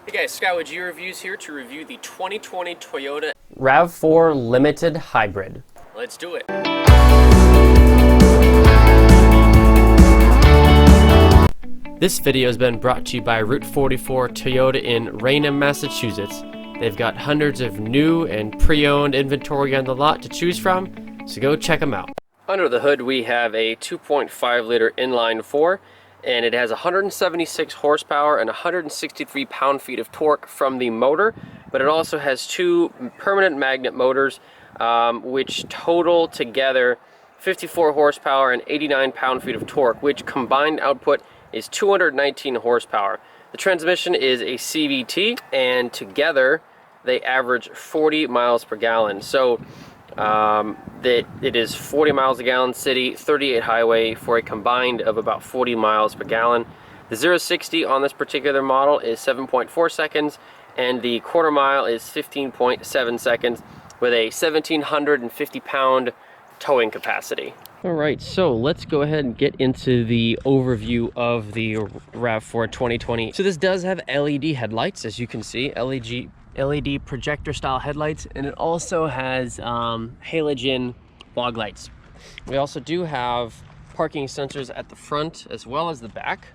Hey guys, Scott with GReviewz here to review the 2020 Toyota Rav4 Limited Hybrid. Let's do it. This video has been brought to you by Route 44 Toyota in Raynham, Massachusetts. They've got hundreds of new and pre-owned inventory on the lot to choose from, so go check them out. Under the hood we have a 2.5 liter inline 4, and it has 176 horsepower and 163 pound-feet of torque from the motor, but it also has two permanent magnet motors, which total together 54 horsepower and 89 pound-feet of torque, which combined output is 219 horsepower. The transmission is a CVT, and together they average 40 miles per gallon. So it is 40 miles a gallon city, 38 highway, for a combined of about 40 miles per gallon. The 0-60 on this particular model is 7.4 seconds, and the quarter mile is 15.7 seconds, with a 1,750 pound towing capacity. All right, so let's go ahead and get into the overview of the RAV4 2020. So this does have LED headlights, as you can see, LED projector style headlights, and it also has halogen fog lights. We also do have parking sensors at the front as well as the back,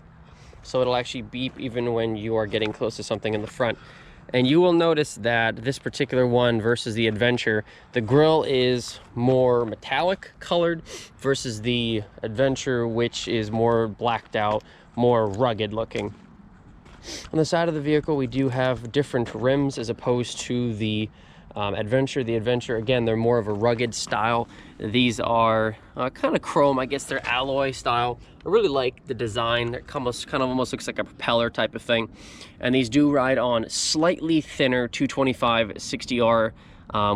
so it'll actually beep even when you are getting close to something in the front. And you will notice that this particular one versus the Adventure, the grille is more metallic colored versus the Adventure, which is more blacked out, more rugged looking. On the side of the vehicle, we do have different rims as opposed to the Adventure. The Adventure, again, they're more of a rugged style. These are kind of chrome, I guess they're alloy style. I really like the design. It almost looks like a propeller type of thing. And these do ride on slightly thinner 225 60R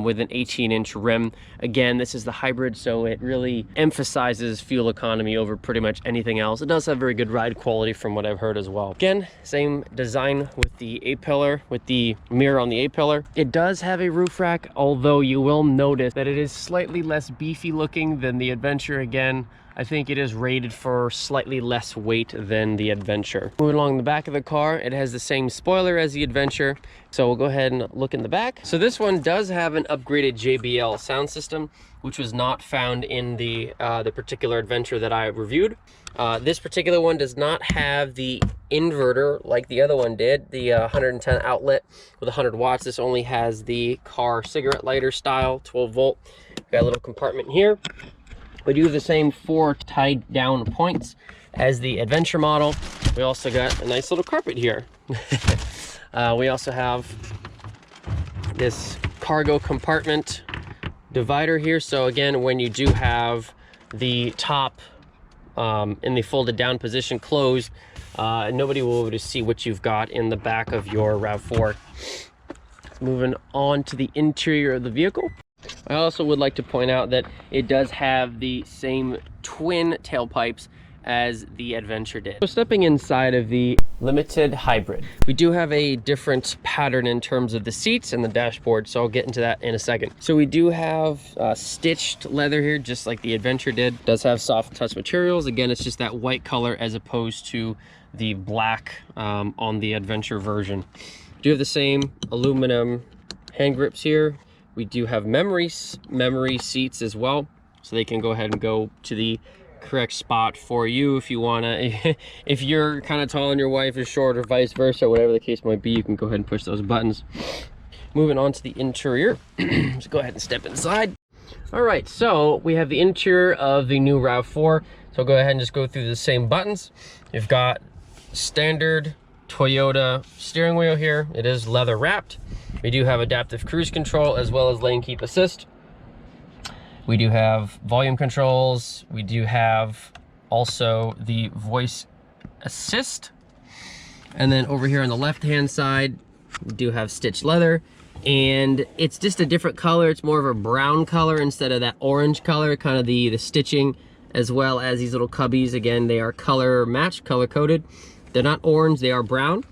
with an 18-inch rim. Again, this is the hybrid, so it really emphasizes fuel economy over pretty much anything else. It does have very good ride quality from what I've heard as well. Again, same design with the A-pillar, with the mirror on the A-pillar. It does have a roof rack, although you will notice that it is slightly less beefy looking than the Adventure. Again, I think it is rated for slightly less weight than the Adventure. Moving along the back of the car, it has the same spoiler as the Adventure. So we'll go ahead and look in the back. So this one does have an upgraded JBL sound system, which was not found in the particular Adventure that I reviewed. This particular one does not have the inverter like the other one did, the 110 outlet with 100 watts. This only has the car cigarette lighter style, 12 volt. Got a little compartment here. We do have the same 4 tied down points as the Adventure model. We also got a nice little carpet here. We also have this cargo compartment divider here. So again, when you do have the top in the folded down position closed, nobody will be able to see what you've got in the back of your RAV4. Moving on to the interior of the vehicle. I also would like to point out that it does have the same twin tailpipes as the Adventure did. So stepping inside of the Limited Hybrid, we do have a different pattern in terms of the seats and the dashboard, so I'll get into that in a second. So we do have stitched leather here, just like the Adventure did. It does have soft touch materials. Again, it's just that white color as opposed to the black on the Adventure version. We do have the same aluminum hand grips here. We do have memory seats as well, so they can go ahead and go to the correct spot for you if you want to. If you're kind of tall and your wife is short, or vice versa, whatever the case might be, you can go ahead and push those buttons. Moving on to the interior, let's go ahead and step inside. All right, so we have the interior of the new RAV4. So I'll go ahead and just go through the same buttons. You've got standard Toyota steering wheel here. It is leather wrapped. We do have adaptive cruise control as well as lane keep assist. We do have volume controls. We do have also the voice assist. And then over here on the left-hand side, we do have stitched leather. And it's just a different color. It's more of a brown color instead of that orange color, kind of the stitching, as well as these little cubbies. Again, they are color matched, color coded. They're not orange, they are brown.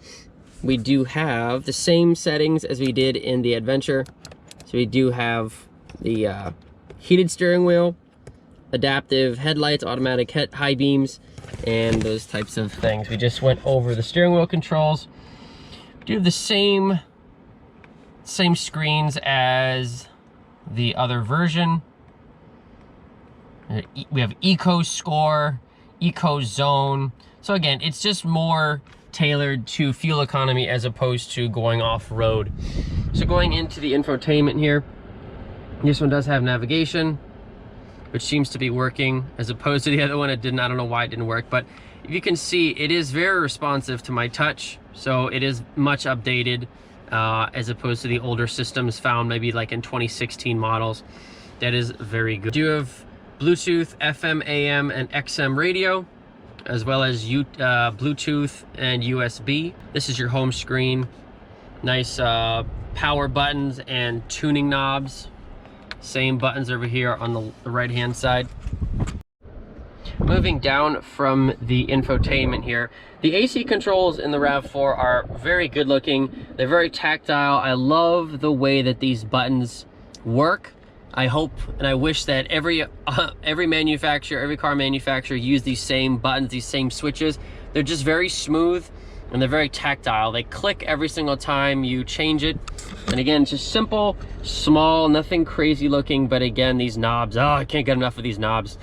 We do have the same settings as we did in the Adventure. So we do have the heated steering wheel, adaptive headlights, automatic high beams, and those types of things. We just went over the steering wheel controls. Do have the same screens as the other version. We have Eco Score, Eco Zone. So again, it's just more tailored to fuel economy as opposed to going off-road. So going into the infotainment here, this one does have navigation, which seems to be working, as opposed to the other one it didn't. I don't know why it didn't work, but if you can see, it is very responsive to my touch, so it is much updated as opposed to the older systems found maybe like in 2016 models. That is very good. You have Bluetooth, FM, AM, and XM radio, as well as Bluetooth and USB. This is your home screen. Nice power buttons and tuning knobs. Same buttons over here on the right hand side. Moving down from the infotainment here, the AC controls in the RAV4 are very good looking. They're very tactile. I love the way that these buttons work. I hope and I wish that every manufacturer, every car manufacturer use these same buttons, these same switches. They're just very smooth and they're very tactile. They click every single time you change it. And again, it's just simple, small, nothing crazy looking, but again, these knobs, oh, I can't get enough of these knobs.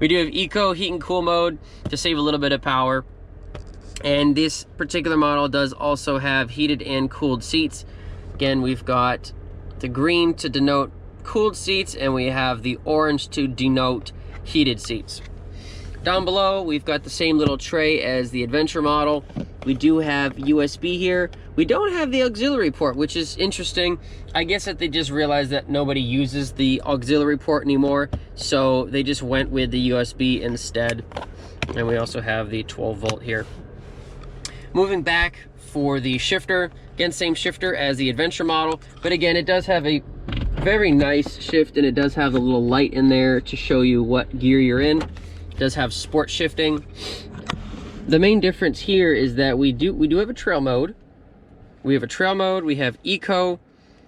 We do have Eco Heat and Cool mode to save a little bit of power. And this particular model does also have heated and cooled seats. Again, we've got the green to denote cooled seats, and we have the orange to denote heated seats. Down below, we've got the same little tray as the Adventure model. We do have USB here. We don't have the auxiliary port, which is interesting. I guess that they just realized that nobody uses the auxiliary port anymore, so they just went with the USB instead. And we also have the 12 volt here. Moving back for the shifter, again, same shifter as the Adventure model, but again, it does have a very nice shift, and it does have a little light in there to show you what gear you're in. It does have sport shifting. The main difference here is that we do have a trail mode. We have a trail mode, we have Eco,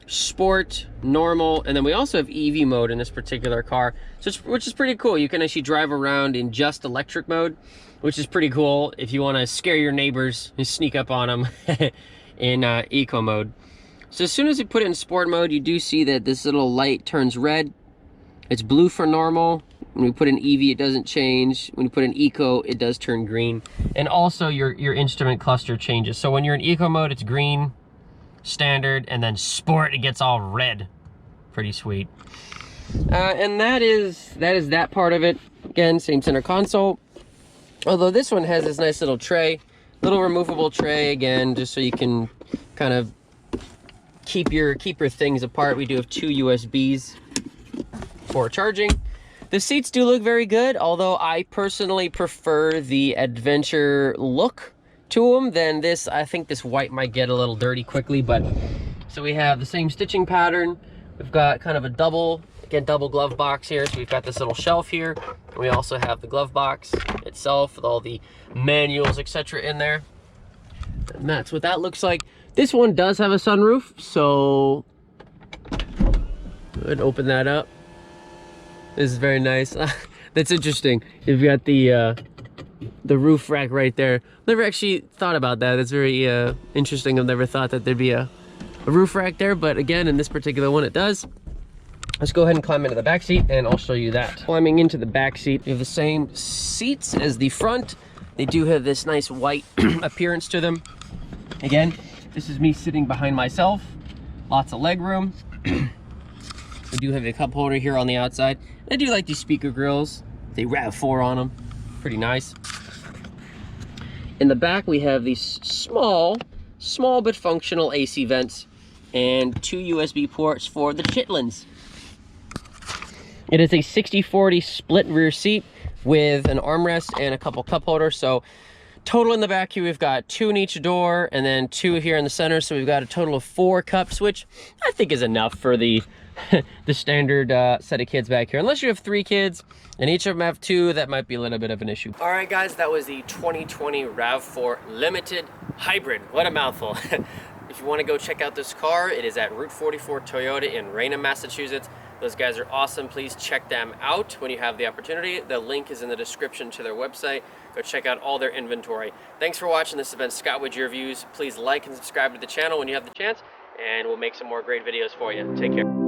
Sport, Normal, and then we also have Eevee Mode in this particular car, so which is pretty cool. You can actually drive around in just electric mode, which is pretty cool if you want to scare your neighbors and sneak up on them in Eco Mode. So as soon as you put it in Sport Mode, you do see that this little light turns red. It's blue for normal. When we put in Eevee, it doesn't change. When you put in Eco, it does turn green. And also your instrument cluster changes. So when you're in Eco Mode, it's green, standard, and then Sport, it gets all red. Pretty sweet. And that is that part of it. Again, same center console. Although this one has this nice little tray, little removable tray, again, just so you can kind of keep your things apart. We do have 2 USBs for charging. The seats do look very good, although I personally prefer the Adventure look to them than this. I think this white might get a little dirty quickly, but so we have the same stitching pattern. We've got kind of a double glove box here. So we've got this little shelf here. And we also have the glove box itself with all the manuals, etc. in there. And that's what that looks like. This one does have a sunroof, so go ahead and open that up. This is very nice. That's interesting. You've got the roof rack right there. Never actually thought about that. That's very interesting. I've never thought that there'd be a roof rack there, but again, in this particular one, it does. Let's go ahead and climb into the back seat, and I'll show you that. Climbing into the back seat, you have the same seats as the front. They do have this nice white appearance to them. Again, this is me sitting behind myself. Lots of leg room. We do have a cup holder here on the outside. I do like these speaker grills. They RAV4 on them. Pretty nice. In the back, we have these small but functional AC vents and 2 USB ports for the chitlins. It is a 60/40 split rear seat with an armrest and a couple cup holders. So total in the back here, we've got 2 in each door and then 2 here in the center. So we've got a total of 4 cups, which I think is enough for the the standard set of kids back here. Unless you have 3 kids and each of them have 2, that might be a little bit of an issue. All right, guys, that was the 2020 RAV4 Limited Hybrid. What a mouthful. If you want to go check out this car, it is at Route 44 Toyota in Raynham, Massachusetts. Those guys are awesome. Please check them out when you have the opportunity. The link is in the description to their website. Go check out all their inventory. Thanks for watching. This has been Scott with GReviewz. Please like and subscribe to the channel when you have the chance, and we'll make some more great videos for you. Take care.